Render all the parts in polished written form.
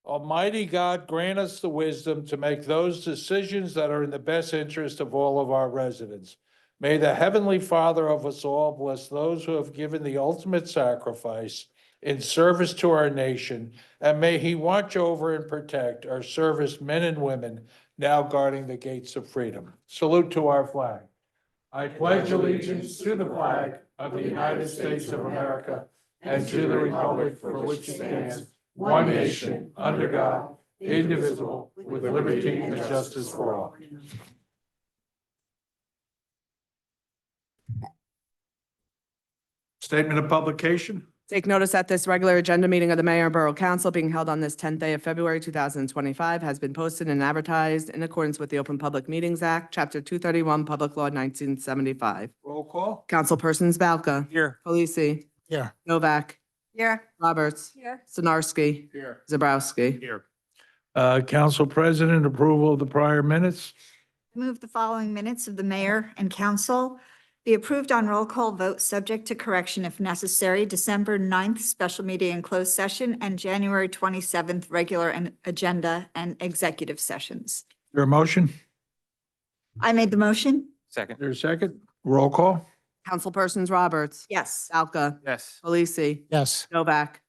Almighty God, grant us the wisdom to make those decisions that are in the best interest of all of our residents. May the Heavenly Father of us all bless those who have given the ultimate sacrifice in service to our nation, and may He watch over and protect our service men and women now guarding the gates of freedom. Salute to our flag. I pledge allegiance to the flag of the United States of America and to the republic for which it stands, one nation, under God, indivisible, with liberty and justice for all. Statement of publication. Take notice that this regular agenda meeting of the Mayor and Borough Council being held on this 10th day of February 2025 has been posted and advertised in accordance with the Open Public Meetings Act, Chapter 231, Public Law 1975. Roll call. Councilpersons Balca. Here. Polisi. Here. Novak. Here. Roberts. Here. Sinarski. Here. Zabrowski. Here. Council President, approval of the prior minutes. Move the following minutes of the mayor and council be approved on roll call vote, subject to correction if necessary. December 9th, special meeting and closed session, and January 27th, regular and agenda and executive sessions. Your motion? I made the motion. Second. There's a second? Roll call. Councilpersons Roberts. Yes. Balca. Yes. Polisi. Yes. Novak.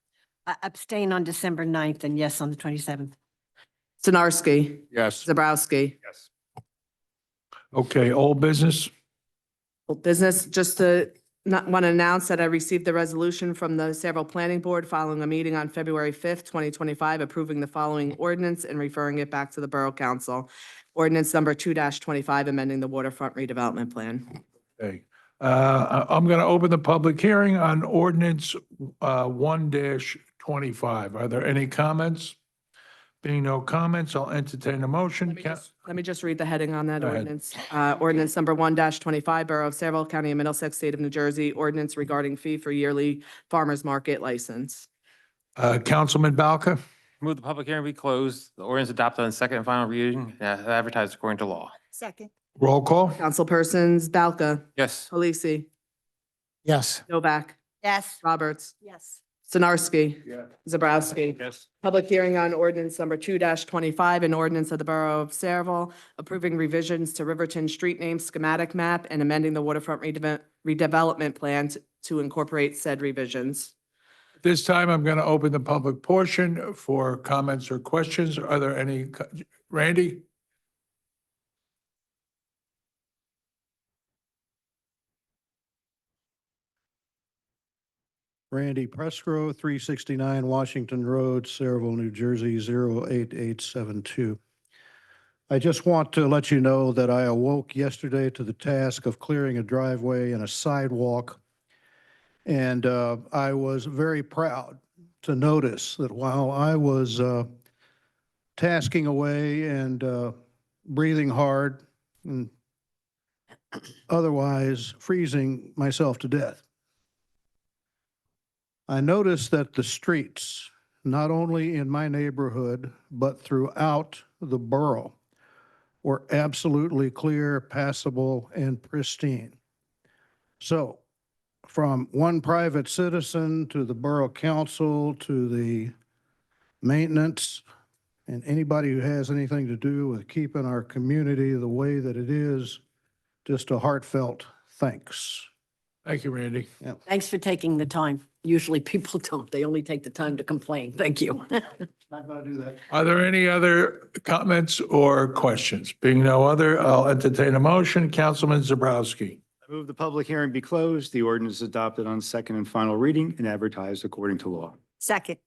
Abstain on December 9th and yes on the 27th. Sinarski. Yes. Zabrowski. Yes. Okay, old business. Business, just to want to announce that I received the resolution from the Sayreville Planning Board following a meeting on February 5th, 2025, approving the following ordinance and referring it back to the Borough Council. Ordinance number 2-25, amending the waterfront redevelopment plan. Okay. I'm going to open the public hearing on ordinance 1-25. Are there any comments? Being no comments, I'll entertain a motion. Let me just read the heading on that Go ahead. ordinance. Ordinance number 1-25, Borough of Sayreville, County of Middlesex, State of New Jersey, ordinance regarding fee for yearly farmers market license. Councilman Balca. Move the public hearing be closed. The ordinance adopted on second and final reading, advertised according to law. Second. Roll call. Councilpersons Balca. Yes. Polisi. Yes. Novak. Yes. Roberts. Yes. Sinarski. Yeah. Zabrowski. Yes. Public hearing on ordinance number 2-25, an ordinance of the Borough of Sayreville approving revisions to Riverton Street Name Schematic Map and amending the waterfront redevelopment plan to incorporate said revisions. This time, I'm going to open the public portion for comments or questions. Are there any? Randy? Randy Prescrow, 369 Washington Road, Sayreville, New Jersey, 08872. I just want to let you know that I awoke yesterday to the task of clearing a driveway and a sidewalk. And I was very proud to notice that while I was tasking away and breathing hard and otherwise freezing myself to death, I noticed that the streets, not only in my neighborhood, but throughout the borough, were absolutely clear, passable, and pristine. So from one private citizen to the borough council to the maintenance and anybody who has anything to do with keeping our community the way that it is, just a heartfelt thanks. Thank you, Randy. Thanks for taking the time. Usually people don't. They only take the time to complain. Thank you. Not going to do that. Are there any other comments or questions? Being no other, I'll entertain a motion. Councilman Zabrowski. I move the public hearing be closed. The ordinance is adopted on second and final reading and advertised according to law. Second.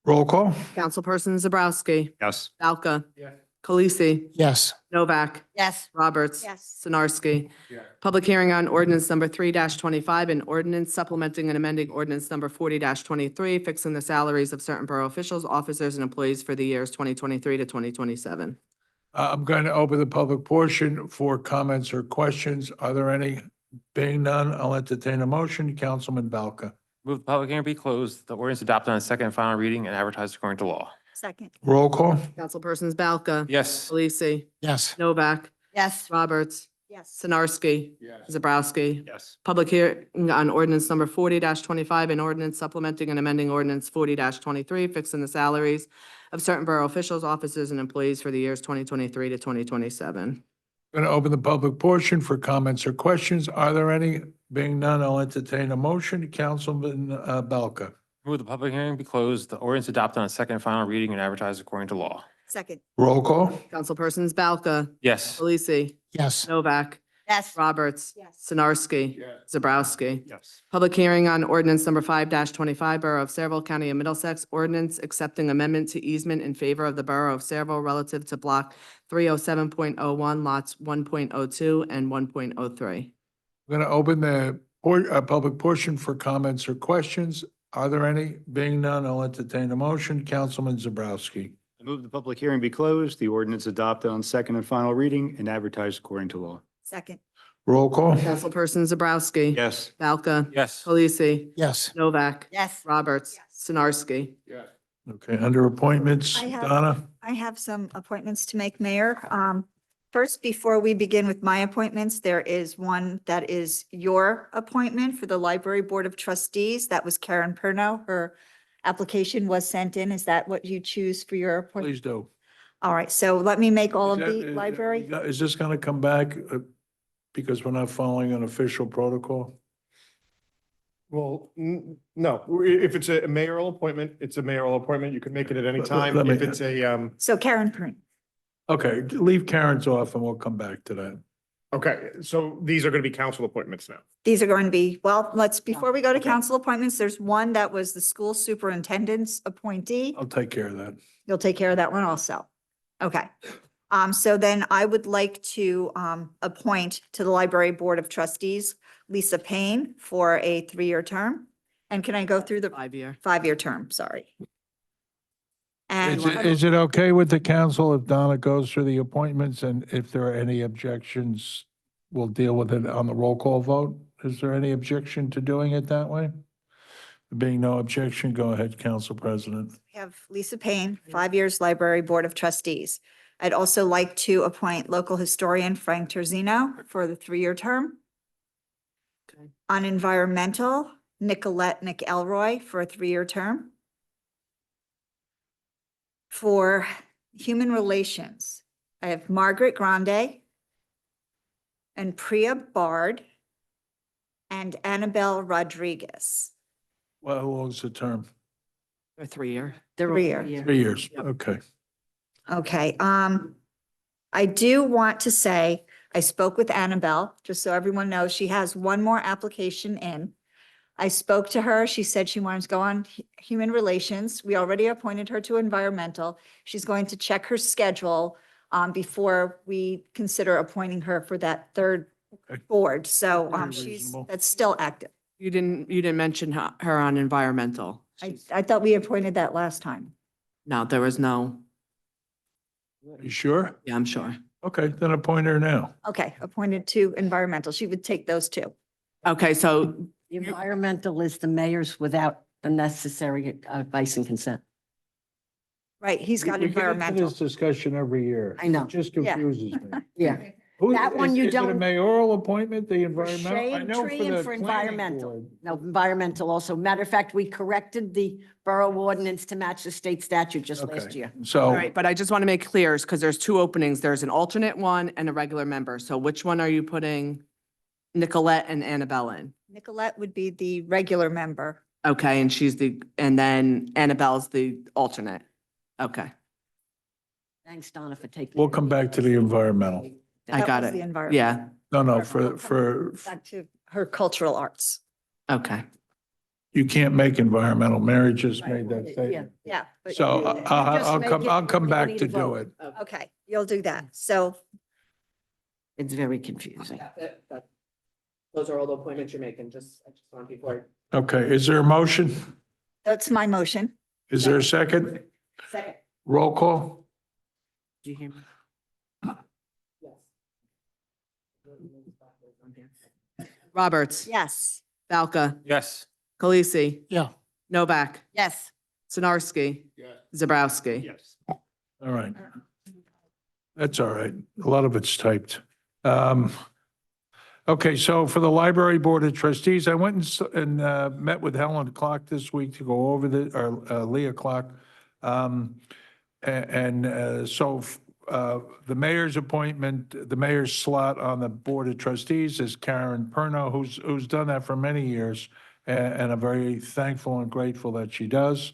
Roll call. Councilperson Zabrowski. Yes. Balca. Yes. Polisi. Yes. Novak. Yes. Roberts. Yes. Sinarski. Yeah. Public hearing on ordinance number 3-25, an ordinance supplementing and amending ordinance number 40-23, fixing the salaries of certain borough officials, officers, and employees for the years 2023 to 2027. I'm going to open the public portion for comments or questions. Are there any? Being none, I'll entertain a motion. Councilman Balca. Move the public hearing be closed. The ordinance adopted on second and final reading and advertised according to law. Second. Roll call. Councilpersons Balca. Yes. Polisi. Yes. Novak. Yes. Roberts. Yes. Sinarski. Yes. Zabrowski. Yes. Public hearing on ordinance number 40-25, an ordinance supplementing and amending ordinance 40-23, fixing the salaries of certain borough officials, officers, and employees for the years 2023 to 2027. Going to open the public portion for comments or questions. Are there any? Being none, I'll entertain a motion. Councilman Belka. Move the public hearing be closed, the ordinance adopted on second and final reading and advertised according to law. Second. Roll call. Councilpersons Balca. Yes. Delisi. Yes. Novak. Yes. Roberts. Yes. Sinarski. Zabrowski. Yes. Public hearing on ordinance number 5-25, Borough of Saraville, County of Middlesex, ordinance accepting amendment to easement in favor of the Borough of Saraville relative to block 307.01, lots 1.02 and 1.03. I'm going to open the public portion for comments or questions. Are there any? Being none, I'll entertain a motion. Councilman Zabrowski. I move the public hearing be closed, the ordinance adopted on second and final reading and advertised according to law. Second. Roll call. Councilperson Zabrowski. Yes. Balca. Yes. Polisi. Yes. Novak. Yes. Roberts. Sinarski. Okay, under appointments, I have- Donna? I have some appointments to make, Mayor. First, before we begin with my appointments, there is one that is your appointment for the Library Board of Trustees. That was Karen Perno. Her application was sent in. Is that what you choose for your appointment? Please do. All right, so let me make all of Is the that- library. Is this going to come back because we're not following an official protocol? Well, no, if it's a mayoral appointment, it's a mayoral appointment. You can make it at any time. Let me- If it's a, So Karen Perno. Okay, leave Karen's off and we'll come back to that. okay, so these are going to be council appointments now. These are going to be, well, before we go to council appointments, there's one that was the school superintendent's appointee. I'll take care of that. You'll take care of that one also. Okay. So then I would like to, appoint to the Library Board of Trustees, Lisa Payne for a 3-year term. And can I go through the 5-year. 5-year term? Sorry. And Is it okay with the council if Donna goes through the appointments and if there are any objections, we'll deal with it on the roll call vote? Is there any objection to doing it that way? Being no objection, go ahead, Council President. we have Lisa Payne, 5 years Library Board of Trustees. I'd also like to appoint local historian Frank Terzino for the 3-year term. Okay. On environmental, Nicolette McElroy for a 3-year term. For human relations, I have Margaret Grande and Priya Bard and Annabelle Rodriguez. Well, how long's the term? Or 3-year. They're all 3-year. 3 years, Yep. okay. Okay, I do want to say, I spoke with Annabelle, just so everyone knows, she has one more application in. I spoke to her, she said she wanted to go on human relations. We already appointed her to environmental. She's going to check her schedule before we consider appointing her for that third Okay. board. So Very she's, reasonable. that's still active. You didn't mention her on environmental. I thought we appointed that last time. No, there was no, You sure? yeah, I'm sure. Okay, then appoint her now. Okay, appointed to environmental. She would take those two. Okay, so The environmental is the mayor's without the necessary advice and consent. Right, he's got We get into environmental. this discussion every year. I know. It just Yeah. confuses me. Yeah. Who- That one you is it a don't- mayoral appointment, the environmental? I Shade know tree and the for planning environmental. board. No, environmental also. Matter of fact, we corrected the borough ordinance to match the state statute just last Okay. year. all So, right, but I just want to make clear, because there's 2 openings. There's an alternate one and a regular member. So which one are you putting Nicolette and Annabelle in? Nicolette would be the regular member. Okay, and then Annabelle's the alternate. Okay, Thanks, Donna, for taking. we'll come back to the environmental. I That got was the it. environment. Yeah, No, for, Back to her cultural arts. okay. you can't make environmental. Mary just made that Yeah. statement. Yeah. but- So Just I'll make come, it- I'll come we back need to a do vote. it. Okay, you'll do that. So It's very confusing. Those are all the appointments you're making, I just want before. Okay, is there a motion? that's my motion. Is there a second? Second. Roll call? Do you hear me? Roberts. Yes. Balca. Yes. Khaleesi. Yeah. Novak. Yes. Sinarski. Zabrowski. Yes. All right. That's all right. A lot of it's typed. Okay, so for the Library Board of Trustees, I went and met with Helen Clark this week to go over or Leah Clark. The mayor's appointment, the mayor's slot on the Board of Trustees is Karen Perno, who's done that for many years. And I'm very thankful and grateful that she does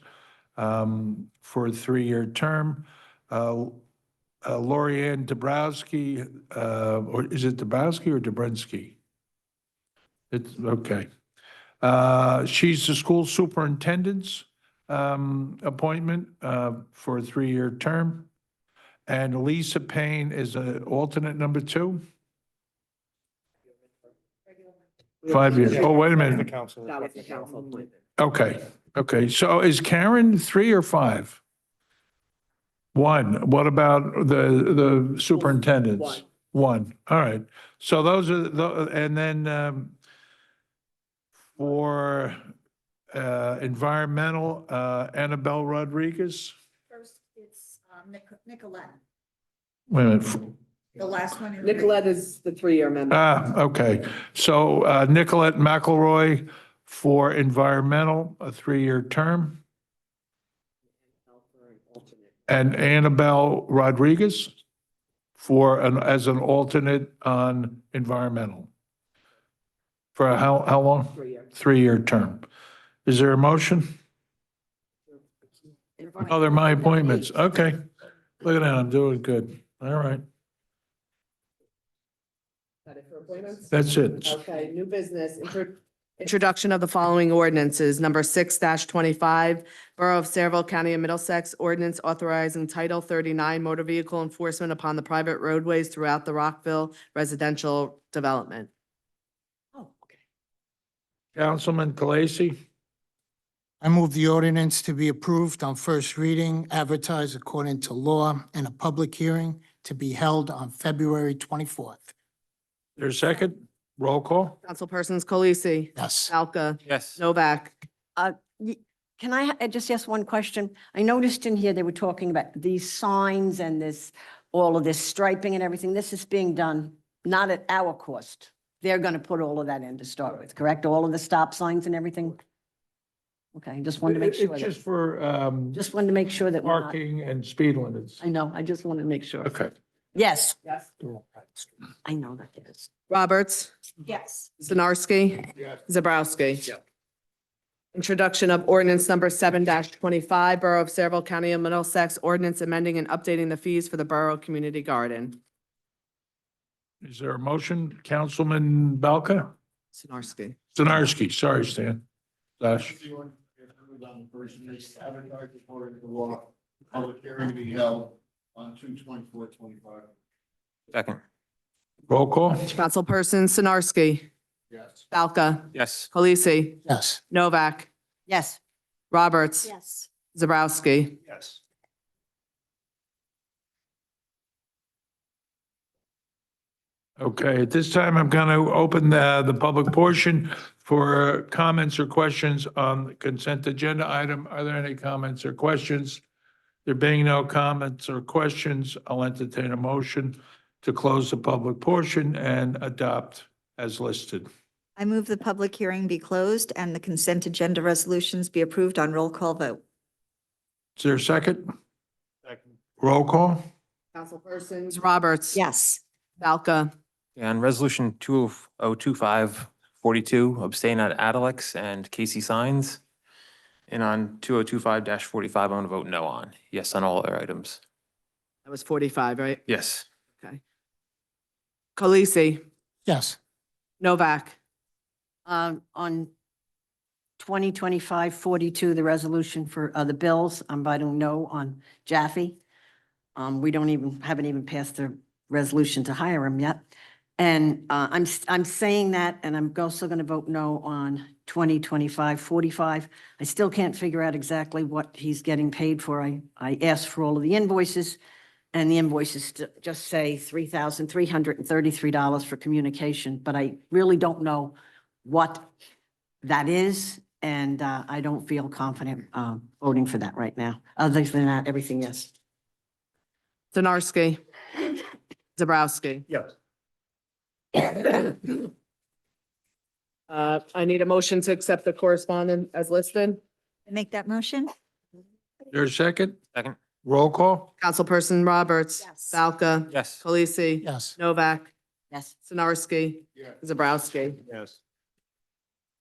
for a 3-year term. Lori Ann Dabrowski, or is it Dabrowski or Dabrowski? It's, okay. She's the school superintendent's appointment for a 3-year term. And Lisa Payne is an alternate number 2. 5 years. Oh, wait a The minute. council. That was the council appointment. Okay. So is Karen 3 or 5? 1. What about the superintendents? 1. All right. So those are and then for environmental, Annabelle Rodriguez. First, it's Nicolette. Wait a minute. The last one. Nicolette is the 3-year member. Okay. So Nicolette McElroy for environmental, a 3-year term. And Annabelle Rodriguez as an alternate on environmental. For how long? 3-year. 3-year term. Is there a motion? Oh, they're my appointments. Okay. Look at that. I'm doing good. All right. That it for appointments? That's it. Okay, new business. Introduction of the following ordinances. Number 6-25, Borough of Saraville, County of Middlesex, ordinance authorizing Title 39 motor vehicle enforcement upon the private roadways throughout the Rockville residential development. Oh, okay. Councilman Kalasi. I move the ordinance to be approved on first reading, advertised according to law, and a public hearing to be held on February 24th. There's a second? Roll call? Councilpersons Colisi, Yes. Falca, Yes. Novak. Can I just ask one question? I noticed in here they were talking about these signs and all of this striping and everything. This is being done not at our cost. They're going to put all of that in to start with, correct? All of the stop signs and everything? Okay, just wanted to make sure It's that, just for just wanted to make sure that we're not, parking and speed limits. I know, I just wanted to make sure. Okay. Yes, Yes. I know that it is. Roberts, Yes. Zinarski. Yes. Zabrowski. Introduction of ordinance number 7-25, Borough of Saraville, County of Middlesex, ordinance amending and updating the fees for the Borough Community Garden. Is there a motion? Councilman Balka? Zinarski. Zinarski, sorry, Stan. Dash. Public hearing to be held on 2/24/25. Second. Roll call? Councilperson Zinarski. Yes. Falca. Yes. Kolisi. Yes. Novak. Yes, Roberts. Yes. Zabrowski. Yes. Okay, at this time, I'm going to open the public portion for comments or questions on the consent agenda item. Are there any comments or questions? There being no comments or questions, I'll entertain a motion to close the public portion and adopt as listed. I move the public hearing be closed and the consent agenda resolutions be approved on roll call vote. Is there a second? Second. Roll call? Councilpersons Roberts. Yes. Falca. And resolution 2025-42, abstain on Adalex and Casey Signs. And on 2025-45, I'm going to vote no on. Yes on all other items. That was 45, right? Yes. Okay. Kolisi. Yes. Novak. on 2025-42, the resolution for the bills, I'm voting no on Jaffe. We haven't even passed the resolution to hire him yet. And I'm saying that, and I'm also going to vote no on 2025-45. I still can't figure out exactly what he's getting paid for. I asked for all of the invoices, and the invoices just say $3,333 for communication, but I really don't know what that is, and I don't feel confident voting for that right now. Other than that, everything yes. Zinarski. Zabrowski. Yes. I need a motion to accept the correspondence as listed. Make that motion? There's a second? Second? Roll call? Councilperson Roberts. Yes. Balca. Yes. Polisi. Yes. Novak. Yes. Sinarski. Zabrowski. Yes.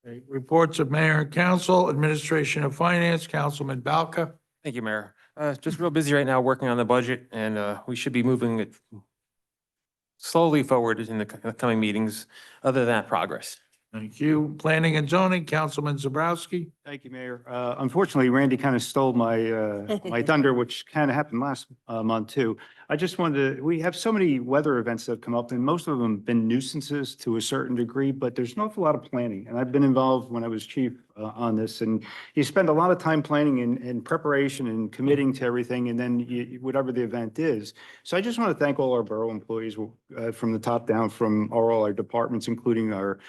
Okay, reports of mayor and council, administration of finance, Councilman Balca. Thank you, Mayor. Just real busy right now working on the budget, and we should be moving it slowly forward in the coming meetings. Other than that, progress. Thank you. Planning and zoning, Councilman Zabrowski. Thank you, Mayor. Unfortunately, Randy kind of stole my, my thunder, which kind of happened last month too. I just wanted to, we have so many weather events that have come up and most of them have been nuisances to a certain degree, but there's an awful lot of planning. And I've been involved when I was chief on this, and you spend a lot of time planning and preparation and committing to everything, and then whatever the event is. So I just want to thank all our borough employees from the top down, from all our departments, including our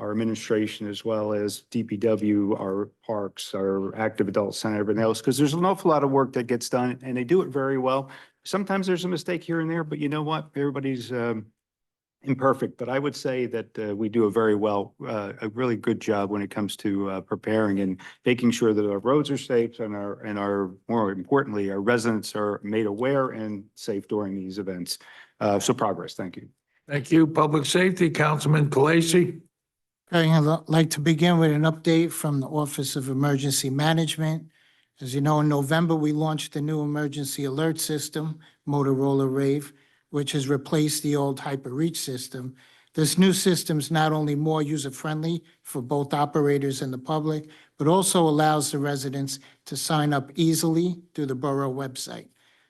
administration, as well as DPW, our parks, our active adult center, everything else, because there's an awful lot of work that gets done and they do it very well. Sometimes there's a mistake here and there, but you know what? Everybody's imperfect, but I would say that we do a very well, a really good job when it comes to preparing and making sure that our roads are safe and our more importantly, our residents are made aware and safe during these events. So progress. Thank you. Thank you. Public safety, Councilman Kalasi. Okay, I'd like to begin with an update from the Office of Emergency Management. As you know, in November, we launched the new emergency alert system, Motorola Rave, which has replaced the old HyperReach system. This new system is not only more user-friendly for both operators and the public, but also allows the residents to sign up easily through the borough website.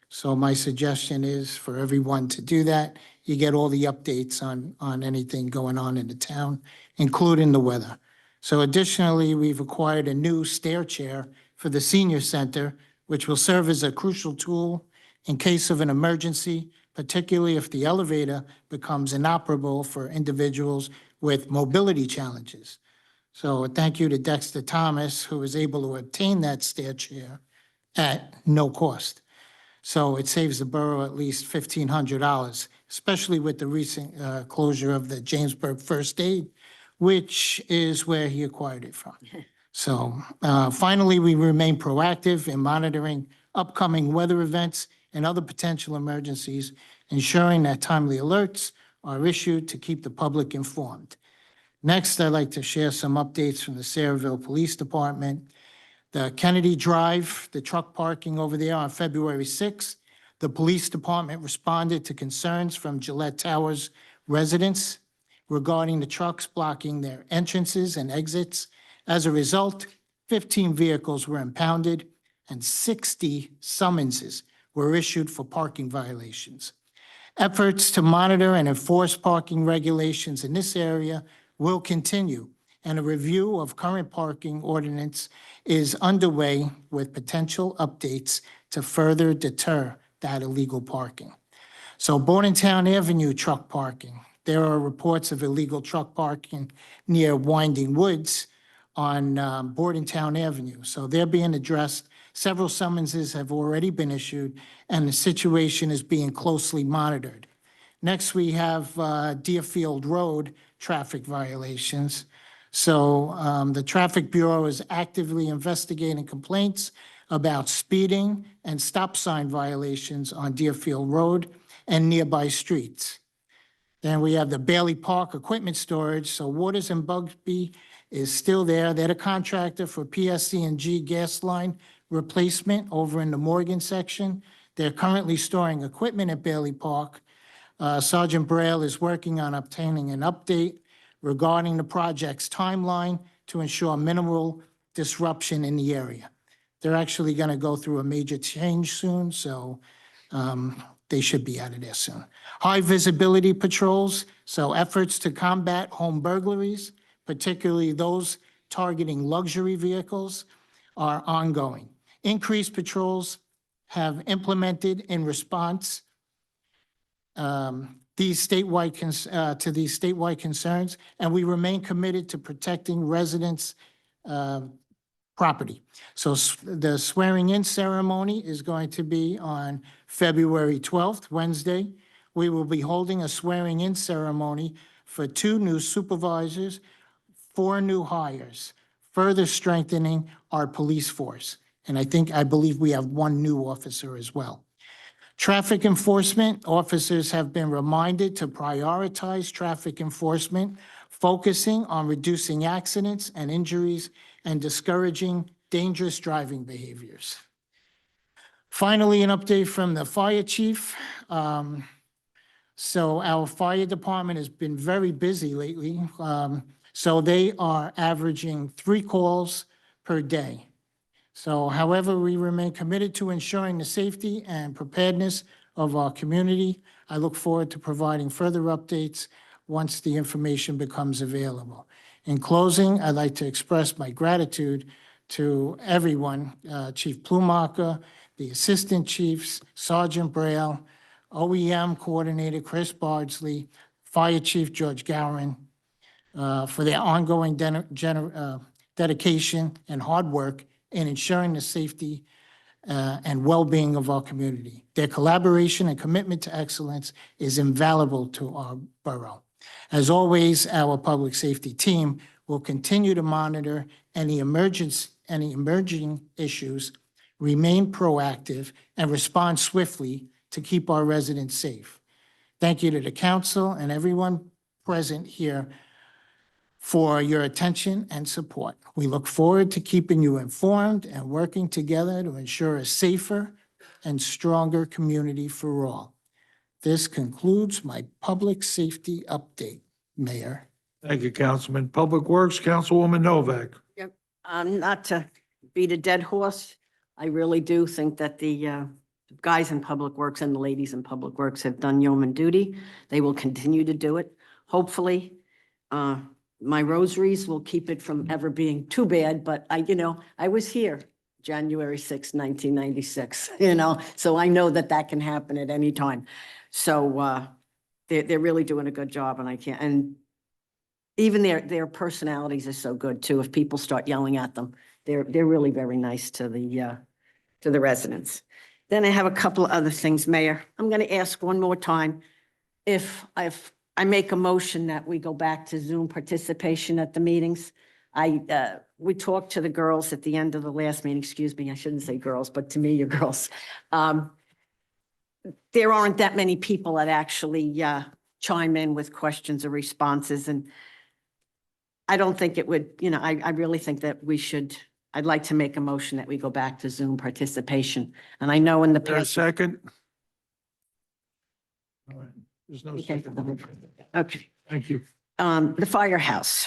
So my suggestion is for everyone to do that. You get all the updates on anything going on in the town, including the weather. So additionally, we've acquired a new stair chair for the senior center, which will serve as a crucial tool in case of an emergency, particularly if the elevator becomes inoperable for individuals with mobility challenges. So thank you to Dexter Thomas, who was able to obtain that stair chair at no cost. So it saves the borough at least $1,500, especially with the recent closure of the Jamesburg First Aid, which is where he acquired it from. So finally, we remain proactive in monitoring upcoming weather events and other potential emergencies, ensuring that timely alerts are issued to keep the public informed. Next, I'd like to share some updates from the Sayreville Police Department. The Kennedy Drive, the truck parking over there on February 6th, the police department responded to concerns from Gillette Towers residents regarding the trucks blocking their entrances and exits. As a result, 15 vehicles were impounded and 60 summonses were issued for parking violations. Efforts to monitor and enforce parking regulations in this area will continue, and a review of current parking ordinance is underway with potential updates to further deter that illegal parking. So Bordentown Avenue truck parking. There are reports of illegal truck parking near Winding Woods on Bordentown Avenue. So they're being addressed. Several summonses have already been issued, and the situation is being closely monitored. Next, we have Deerfield Road traffic violations. So the Traffic Bureau is actively investigating complaints about speeding and stop sign violations on Deerfield Road and nearby streets. Then we have the Bailey Park equipment storage. So Waters and Bugsby is still there. They're the contractor for PSC&G gas line replacement over in the Morgan section. They're currently storing equipment at Bailey Park. Sergeant Braille is working on obtaining an update regarding the project's timeline to ensure minimal disruption in the area. They're actually going to go through a major change soon, so they should be out of there soon. High visibility patrols, so efforts to combat home burglaries, particularly those targeting luxury vehicles, are ongoing. Increased patrols have implemented in response these statewide concerns, and we remain committed to protecting residents' property. So the swearing-in ceremony is going to be on February 12th, Wednesday. We will be holding a swearing-in ceremony for 2 new supervisors 4 new hires, further strengthening our police force. And I believe we have 1 new officer as well. Traffic enforcement officers have been reminded to prioritize traffic enforcement, focusing on reducing accidents and injuries and discouraging dangerous driving behaviors. Finally, an update from the fire chief. So our fire department has been very busy lately. So they are averaging 3 calls per day. So however, we remain committed to ensuring the safety and preparedness of our community. I look forward to providing further updates once the information becomes available. In closing, I'd like to express my gratitude to everyone, Chief Plumacher, the Assistant Chiefs, Sergeant Braille, OEM Coordinator Chris Bardsley, Fire Chief George Gowan, for their ongoing dedication and hard work in ensuring the safety and well-being of our community. Their collaboration and commitment to excellence is invaluable to our borough. As always, our public safety team will continue to monitor any emerging issues, remain proactive, and respond swiftly to keep our residents safe. Thank you to the council and everyone present here for your attention and support. We look forward to keeping you informed and working together to ensure a safer and stronger community for all. This concludes my public safety update, Mayor. Thank you, Councilman. Public Works, Councilwoman Novak. Not to beat a dead horse, I really do think that the guys in Public Works and the ladies in Public Works have done yeoman duty. They will continue to do it. Hopefully, my rosaries will keep it from ever being too bad, but I was here January 6, 1996, so I know that can happen at any time. So they're really doing a good job, and even their personalities are so good too. If people start yelling at them, they're really very nice to the residents. Then I have a couple of other things, Mayor. I'm going to ask one more time if I make a motion that we go back to Zoom participation at the meetings. We talked to the girls at the end of the last meeting, excuse me, I shouldn't say girls, but to me, you're girls. There aren't that many people that actually chime in with questions or responses, and I don't think it would, I really think that I'd like to make a motion that we go back to Zoom participation. And I know in the There a past. second? All right. There's no Okay. second. Okay. Thank you. The firehouse.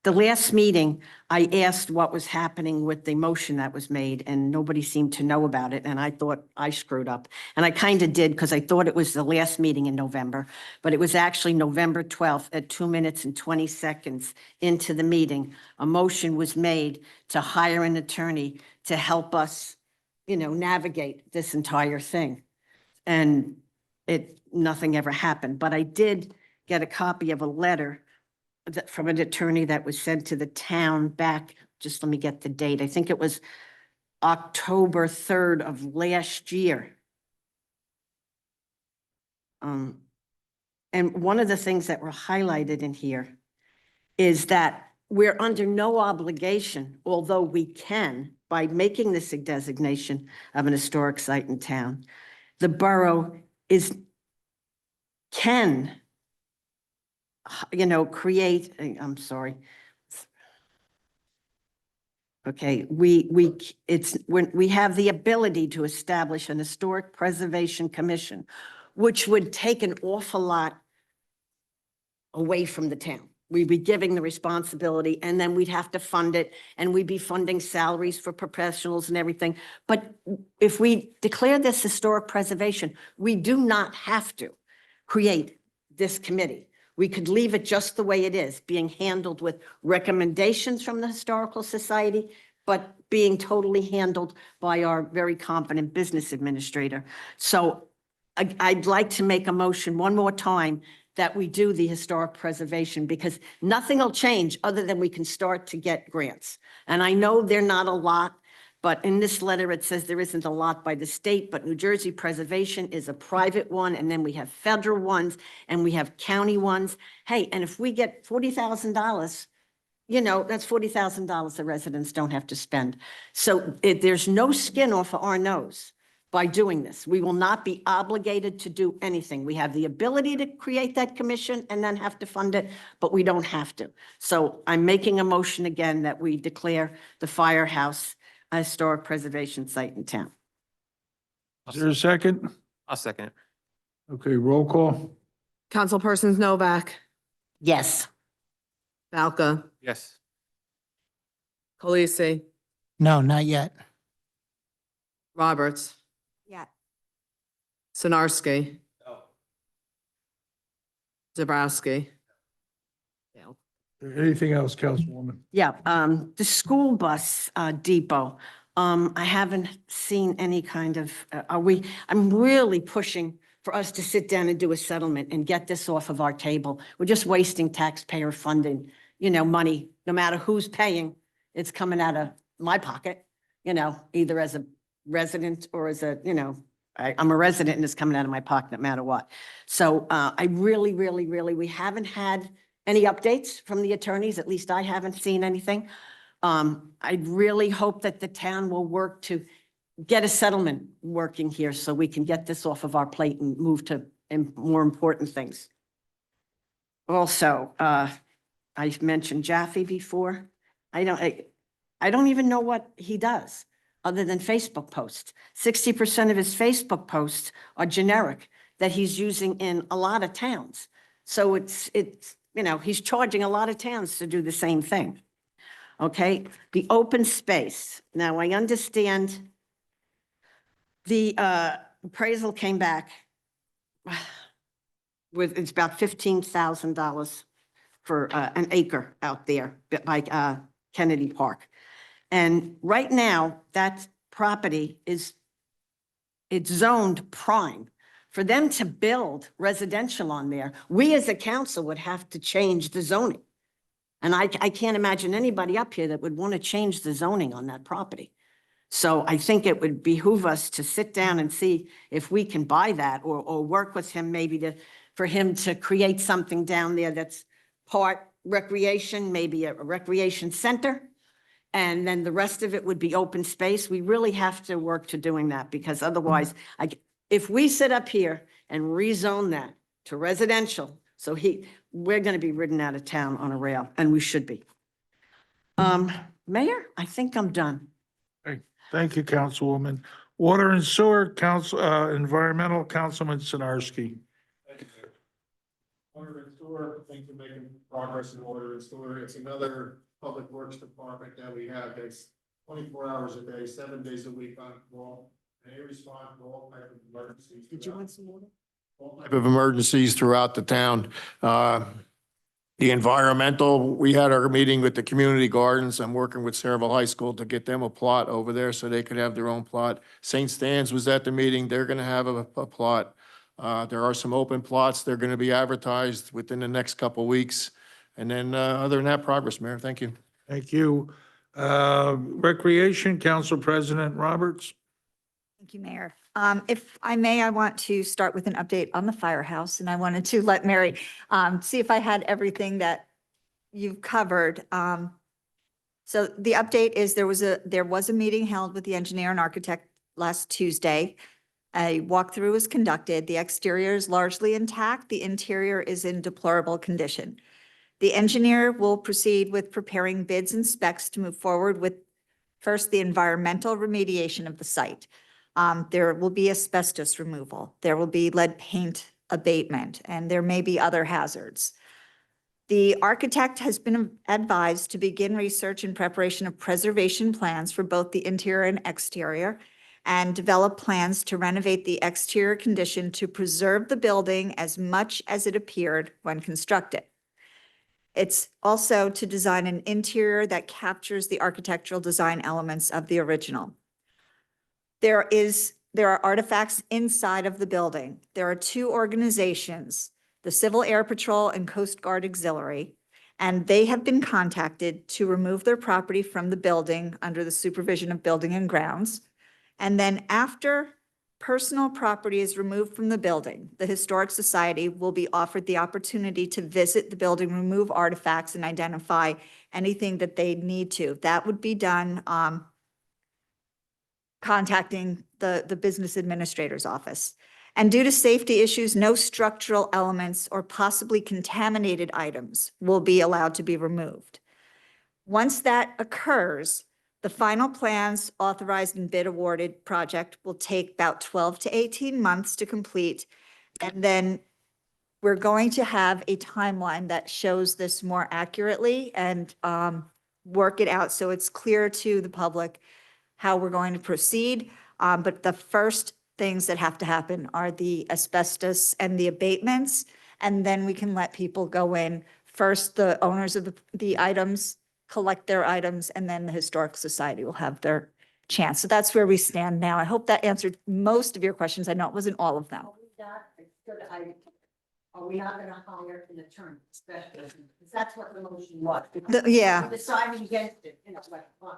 The last meeting, I asked what was happening with the motion that was made, and nobody seemed to know about it, and I thought I screwed up. And I kind of did, because I thought it was the last meeting in November, but it was actually November 12th at 2 minutes and 20 seconds into the meeting. A motion was made to hire an attorney to help us, navigate this entire thing. And nothing ever happened, but I did get a copy of a letter from an attorney that was sent to the town back, just let me get the date. I think it was October 3rd of last year. And one of the things that were highlighted in here is that we're under no obligation, although we can, by making this a designation of an historic site in town, the borough can create, I'm sorry. Okay, when we have the ability to establish an historic preservation commission, which would take an awful lot away from the town. We'd be giving the responsibility, and then we'd have to fund it, and we'd be funding salaries for professionals and everything. But if we declare this historic preservation, we do not have to create this committee. We could leave it just the way it is, being handled with recommendations from the Historical Society, but being totally handled by our very competent business administrator. So I'd like to make a motion one more time that we do the historic preservation, because nothing will change other than we can start to get grants. And I know they're not a lot, but in this letter, it says there isn't a lot by the state, but New Jersey Preservation is a private one, and then we have federal ones, and we have county ones. Hey, and if we get $40,000 you know, that's $40,000 the residents don't have to spend. So there's no skin off of our nose by doing this. We will not be obligated to do anything. We have the ability to create that commission and then have to fund it, but we don't have to. So I'm making a motion again that we declare the firehouse a historic preservation site in town. Is there a second? I'll second it. Okay, roll call. Councilpersons Novak, Yes. Balca, Yes. Colisi, No, not yet. Roberts, Yeah. Sinarski. Zabrowski. Dale. Anything else, Councilwoman? Yeah, the school bus depot, I haven't seen any kind of, I'm really pushing for us to sit down and do a settlement and get this off of our table. We're just wasting taxpayer funding, you know, money, no matter who's paying, it's coming out of my pocket, you know, either as a resident or as a, you know, I'm a resident and it's coming out of my pocket no matter what. So I really, we haven't had any updates from the attorneys, at least I haven't seen anything. I really hope that the town will work to get a settlement working here so we can get this off of our plate and move to more important things. Also, I mentioned Jaffe before. I don't even know what he does other than Facebook posts. 60% of his Facebook posts are generic that he's using in a lot of towns. So it's, you know, he's charging a lot of towns to do the same thing. Okay, the open space. Now, I understand the appraisal came back with, it's about $15,000 for an acre out there by Kennedy Park. And right now, that property it's zoned prime. For them to build residential on there, we as a council would have to change the zoning. And I can't imagine anybody up here that would want to change the zoning on that property. So I think it would behoove us to sit down and see if we can buy that or work with him maybe for him to create something down there that's part recreation, maybe a recreation center. And then the rest of it would be open space. We really have to work to doing that because otherwise, if we sit up here and rezone that to residential, so we're going to be ridden out of town on a rail, and we should be. Mayor, I think I'm done. Thank you, Councilwoman. Water and Sewer Environmental, Councilman Sinarski. Water and sewer, I think we're making progress in water and sewer. It's another public works department that we have that's 24 hours a day, 7 days a week on call. They respond to all type of emergencies. Did you want some water? All type of emergencies throughout the town. The environmental, we had our meeting with the community gardens. I'm working with Saraville High School to get them a plot over there so they could have their own plot. St. Stan's was at the meeting. They're gonna have a plot. There are some open plots. They're gonna be advertised within the next couple of weeks. And then, other than that, progress, Mayor. Thank you. Thank you. Recreation, Council President Roberts. Thank you, Mayor. If I may, I want to start with an update on the firehouse, and I wanted to let Mary see if I had everything that you've covered. So the update is there was a meeting held with the engineer and architect last Tuesday. A walkthrough was conducted. The exterior is largely intact. The interior is in deplorable condition. The engineer will proceed with preparing bids and specs to move forward with first the environmental remediation of the site. There will be asbestos removal. There will be lead paint abatement, and there may be other hazards. The architect has been advised to begin research and preparation of preservation plans for both the interior and exterior and develop plans to renovate the exterior condition to preserve the building as much as it appeared when constructed. It's also to design an interior that captures the architectural design elements of the original. There are artifacts inside of the building. There are two organizations, the Civil Air Patrol and Coast Guard Auxiliary, and they have been contacted to remove their property from the building under the supervision of Building and Grounds. And then after personal property is removed from the building, the Historic Society will be offered the opportunity to visit the building, remove artifacts, and identify anything that they need to. That would be done contacting the business administrator's office. And due to safety issues, no structural elements or possibly contaminated items will be allowed to be removed. Once that occurs, the final plans authorized and bid awarded project will take about 12 to 18 months to complete. And then we're going to have a timeline that shows this more accurately and work it out so it's clear to the public how we're going to proceed. But the first things that have to happen are the asbestos and the abatements, and then we can let people go in. First, the owners of the items collect their items, and then the Historic Society will have their chance. So that's where we stand now. I hope that answered most of your questions. I know it wasn't all of them. Are we not gonna hire an attorney, especially, because that's what the motion was. Yeah. We're deciding against it, like, fine.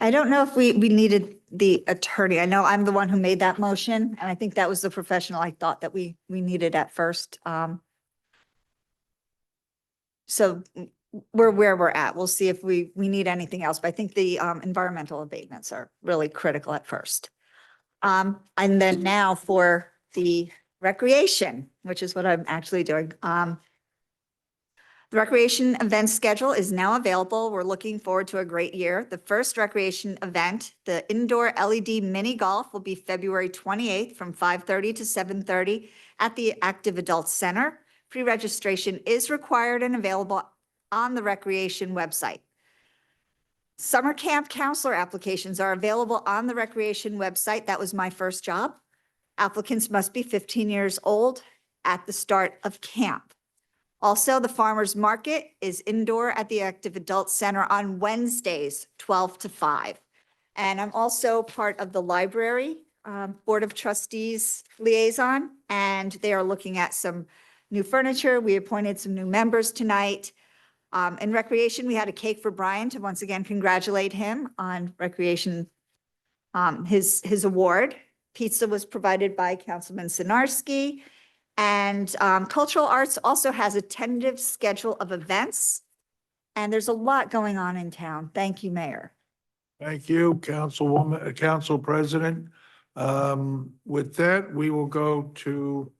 I don't know if we needed the attorney. I know I'm the one who made that motion, and I think that was the professional I thought that we needed at first. So we're where we're at. We'll see if we need anything else, but I think the environmental abatements are really critical at first. And then now for the recreation, which is what I'm actually doing. The recreation event schedule is now available. We're looking forward to a great year. The first recreation event, the indoor LED mini golf, will be February 28th from 5:30 to 7:30 at the Active Adult Center. Pre-registration is required and available on the recreation website. Summer camp counselor applications are available on the recreation website. That was my first job. Applicants must be 15 years old at the start of camp. Also, the farmer's market is indoor at the Active Adult Center on Wednesdays, 12 to 5. And I'm also part of the library Board of Trustees liaison, and they are looking at some new furniture. We appointed some new members tonight. In recreation, we had a cake for Brian to once again congratulate him on recreation, his award. Pizza was provided by Councilman Sinarski. And Cultural Arts also has a tentative schedule of events. And there's a lot going on in town. Thank you, Mayor. Thank you, Councilwoman, Council President. With that, we will go to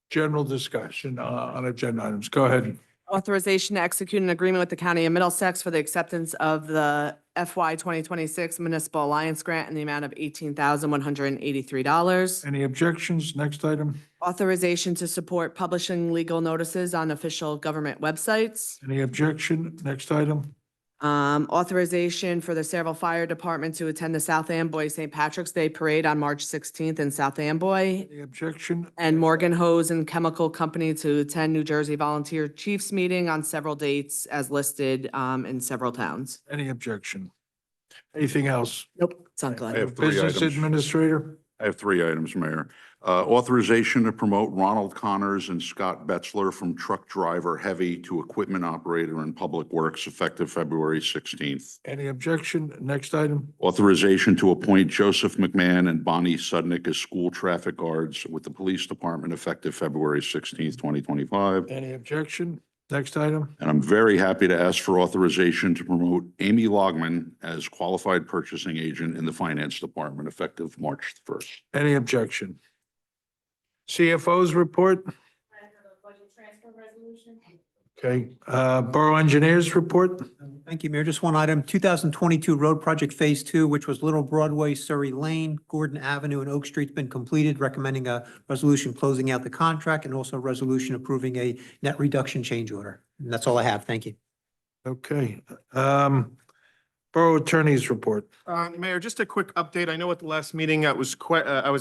general discussion on agenda items. Go ahead. Authorization to execute an agreement with the County of Middlesex for the acceptance of the FY 2026 Municipal Alliance Grant in the amount of $18,183. Any objections? Next item. Authorization to support publishing legal notices on official government websites. Any objection? Next item. Authorization for the Saraville Fire Department to attend the South Amboy St. Patrick's Day Parade on March 16th in South Amboy. Any objection? And Morgan Hose and Chemical Company to attend New Jersey Volunteer Chiefs Meeting on several dates as listed in several towns. Any objection? Anything else? Nope, it's on I Glenn. have three Business items. Administrator? I have three items, Mayor. Authorization to promote Ronald Connors and Scott Betzler from truck driver heavy to equipment operator in Public Works effective February 16th. Any objection? Next item. Authorization to appoint Joseph McMahon and Bonnie Sudnick as school traffic guards with the Police Department effective February 16th, 2025. Any objection? Next item. And I'm very happy to ask for authorization to promote Amy Logman as qualified purchasing agent in the Finance Department effective March 1st. Any objection? CFO's report? Okay, Borough Engineers report? Thank you, Mayor. Just one item, 2022 Road Project Phase 2, which was Little Broadway, Surrey Lane, Gordon Avenue, and Oak Street's been completed, recommending a resolution closing out the contract and also a resolution approving a net reduction change order. And that's all I have. Thank you. Okay, Borough Attorney's report. Mayor, just a quick update. I know at the last meeting, I was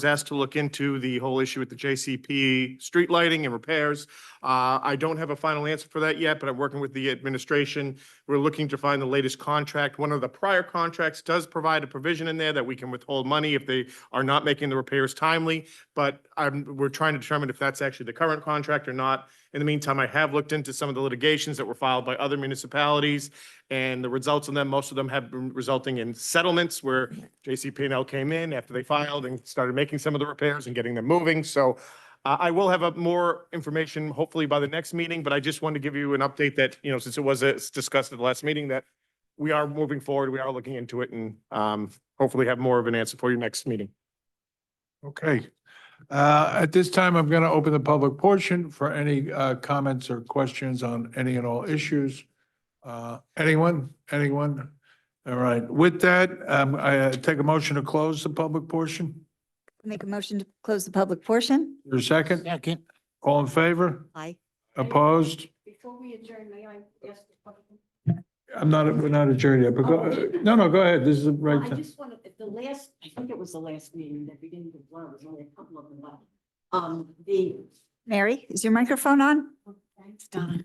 asked to look into the whole issue with the JCP street lighting and repairs. I don't have a final answer for that yet, but I'm working with the administration. We're looking to find the latest contract. One of the prior contracts does provide a provision in there that we can withhold money if they are not making the repairs timely. But we're trying to determine if that's actually the current contract or not. In the meantime, I have looked into some of the litigations that were filed by other municipalities, and the results of them, most of them have been resulting in settlements where JCP&L came in after they filed and started making some of the repairs and getting them moving. So I will have more information hopefully by the next meeting, but I just wanted to give you an update that, since it was discussed at the last meeting, that we are moving forward, we are looking into it, and hopefully have more of an answer for you next meeting. Okay. At this time, I'm going to open the public portion for any comments or questions on any and all issues. Anyone? Anyone? All right. With that, I take a motion to close the public portion. Make a motion to close the public portion? Is there a second? Second. All in favor? Aye. Opposed? Before we adjourn, may I ask a question? We're not adjourned yet, but no, go ahead. This is the right I time. just wanted, I think it was the last meeting that we didn't do one, it was only a couple of them, but, Mary, is your microphone on? thanks, Donna.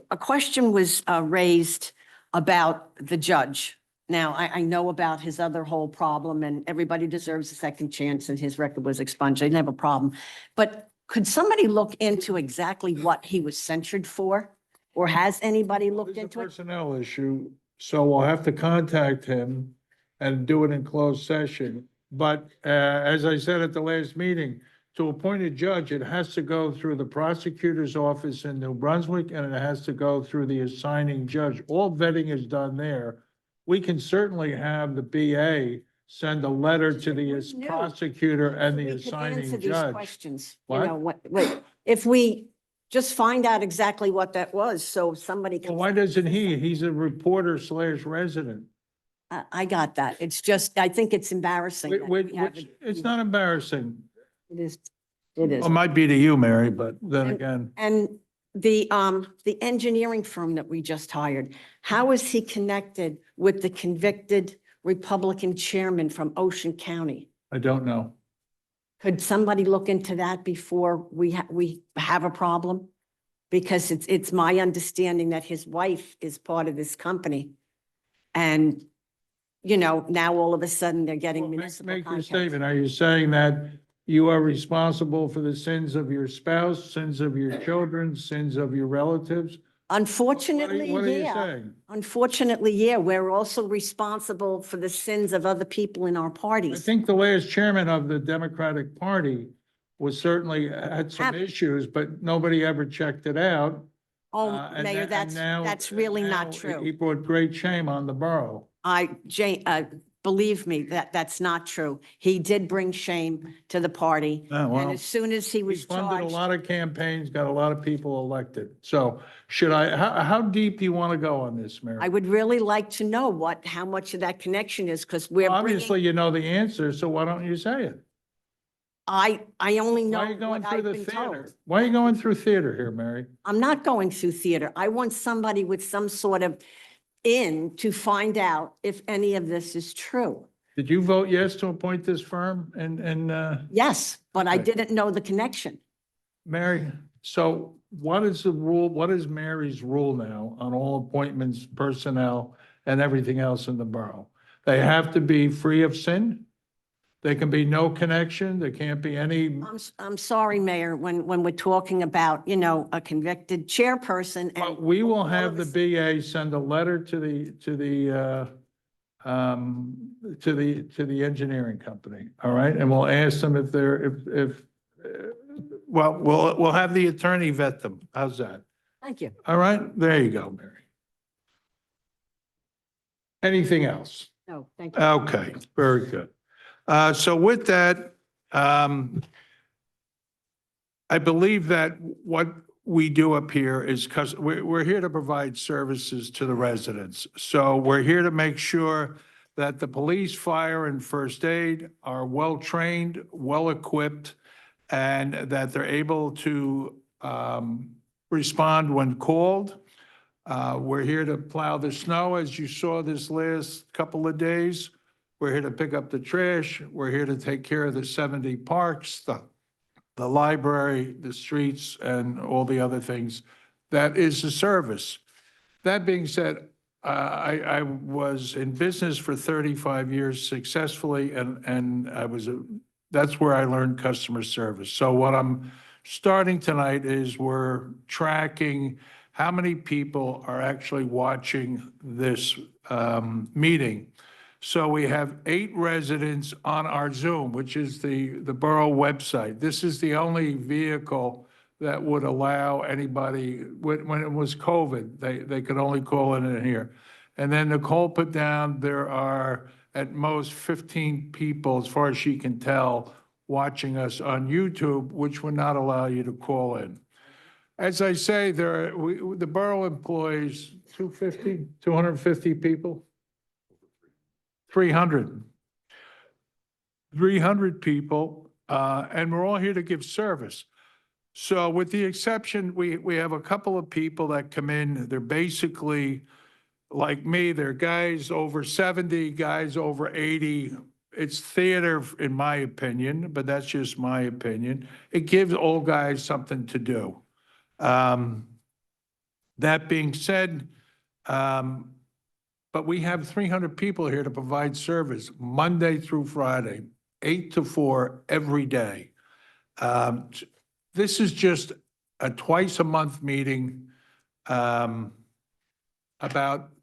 A question was raised about the judge. Now, I know about his other whole problem, and everybody deserves a second chance, and his record was expunged. I didn't have a problem. But could somebody look into exactly what he was censured for? Or has anybody looked It's a into it? personnel issue, so we'll have to contact him and do it in closed session. But as I said at the last meeting, to appoint a judge, it has to go through the prosecutor's office in New Brunswick, and it has to go through the assigning judge. All vetting is done there. We can certainly have the BA send a letter to the No. prosecutor and the We could assigning answer these judge. questions. What? You know, wait, if we just find out exactly what that was, so somebody Well, can. why doesn't he? He's a reporter / resident. I got that. It's just, I think it's embarrassing. that we haven't- It's not embarrassing. It is, it is. It might be to you, Mary, but then And- again, And the engineering firm that we just hired, how is he connected with the convicted Republican chairman from Ocean County? I don't know. Could somebody look into that before we have a problem? Because it's my understanding that his wife is part of this company. And, now all of a sudden they're getting Well, municipal Make your contracts. statement. Are you saying that you are responsible for the sins of your spouse, sins of your children, sins of your relatives? Unfortunately, What are you yeah. saying? Unfortunately, yeah, we're also responsible for the sins of other people in our I parties. think the last chairman of the Democratic Party was certainly had some issues, but nobody ever checked it out. Oh, And Mayor, and that's now- really now not He true. brought great shame on the borough. Believe me, that's not true. He did bring shame to the party. Oh, And well, as soon as he He's was funded a charged, lot of campaigns, got a lot of people elected. So how deep do you want to go on this, Mary? I would really like to know how much of that connection is, because we're Obviously, bringing, you know the answer, so why don't you say it? I only Why know are you going what through I've the been theater? told. Why are you going through theater here, Mary? I'm not going through theater. I want somebody with some sort of to find out if any of this is true. Did you vote yes to appoint this firm? And Yes, but I Okay. didn't know the connection. Mary, so what is the rule? What is Mary's rule now on all appointments, personnel, and everything else in the borough? They have to be free of sin? There can be no connection? There can't be any? I'm sorry, Mayor, when we're talking about, a convicted chairperson Well, and. we will all have of the a BA send a letter to the engineering company, all right? And we'll ask them if we'll have the attorney vet them. How's that? Thank you. All right, there you go, Mary. Anything else? No, thank you. Okay, very good. So with that, I believe that what we do up here is because we're here to provide services to the residents. So we're here to make sure that the police, fire, and first aid are well-trained, well-equipped, and that they're able to respond when called. We're here to plow the snow, as you saw this last couple of days. We're here to pick up the trash. We're here to take care of the 70 parks, the library, the streets, and all the other things. That is the service. That being said, I was in business for 35 years successfully, and that's where I learned customer service. So what I'm starting tonight is we're tracking how many people are actually watching this meeting. So we have 8 residents on our Zoom, which is the borough website. This is the only vehicle that would allow anybody, when it was COVID, they could only call in here. And then Nicole put down, there are at most 15 people, as far as she can tell, watching us on YouTube, which would not allow you to call in. As I say, the borough employs 250 people? 300 people, and we're all here to give service. So with the exception, we have a couple of people that come in, they're basically like me, they're guys over 70, guys over 80. It's theater, in my opinion, but that's just my opinion. It gives old guys something to do. That being said, but we have 300 people here to provide service Monday through Friday, 8 to 4 every day. This is just a twice-a-month meeting about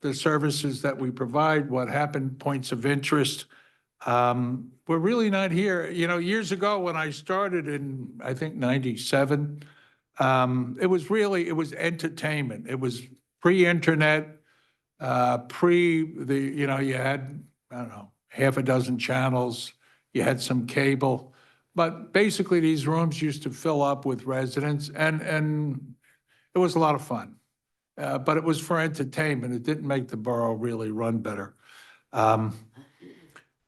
the services that we provide, what happened, points of interest. We're really not here. You know, years ago when I started in, I think, 97, it was entertainment. It was pre-internet. You had, I don't know, half a dozen channels, you had some cable, but basically these rooms used to fill up with residents and it was a lot of fun. But it was for entertainment. It didn't make the borough really run better.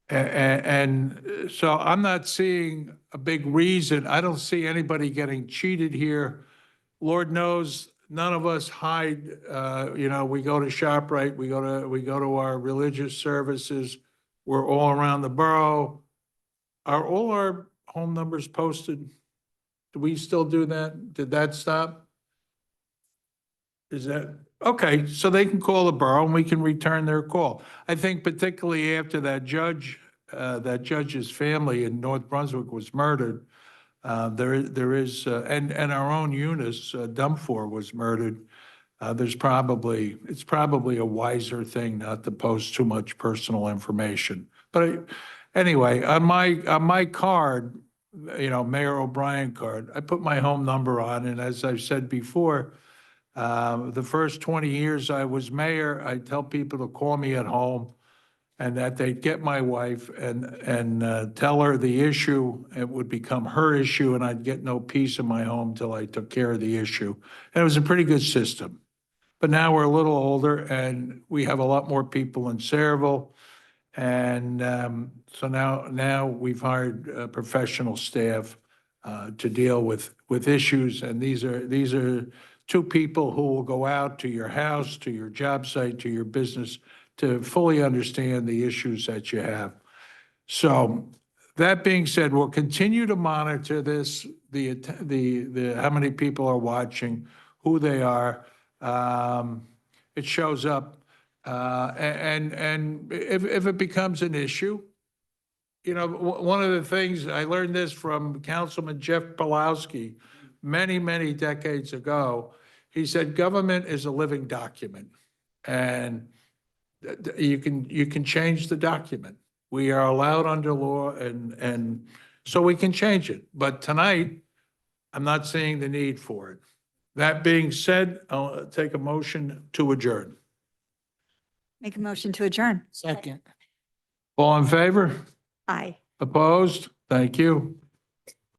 And so I'm not seeing a big reason. I don't see anybody getting cheated here. Lord knows, none of us hide, we go to ShopRite, we go to our religious services. We're all around the borough. Are all our home numbers posted? Do we still do that? Did that stop? Is that, okay, so they can call the borough and we can return their call. I think particularly after that judge's family in North Brunswick was murdered, there is, and our own Eunice Dumfor was murdered. It's probably a wiser thing not to post too much personal information. But anyway, on my card, Mayor O'Brien card, I put my home number on, and as I've said before, the first 20 years I was mayor, I tell people to call me at home and that they'd get my wife and tell her the issue. It would become her issue and I'd get no peace in my home till I took care of the issue. And it was a pretty good system. But now we're a little older and we have a lot more people in Sayreville. And so now we've hired professional staff to deal with issues. And these are 2 people who will go out to your house, to your job site, to your business to fully understand the issues that you have. So that being said, we'll continue to monitor this, the how many people are watching, who they are. It shows up. And if it becomes an issue, one of the things, I learned this from Councilman Jeff Pawlowski many, many decades ago. He said, government is a living document and you can change the document. We are allowed under law and so we can change it. But tonight, I'm not seeing the need for it. That being said, I'll take a motion to adjourn. Make a motion to adjourn. Second. All in favor? Aye. Opposed? Thank you.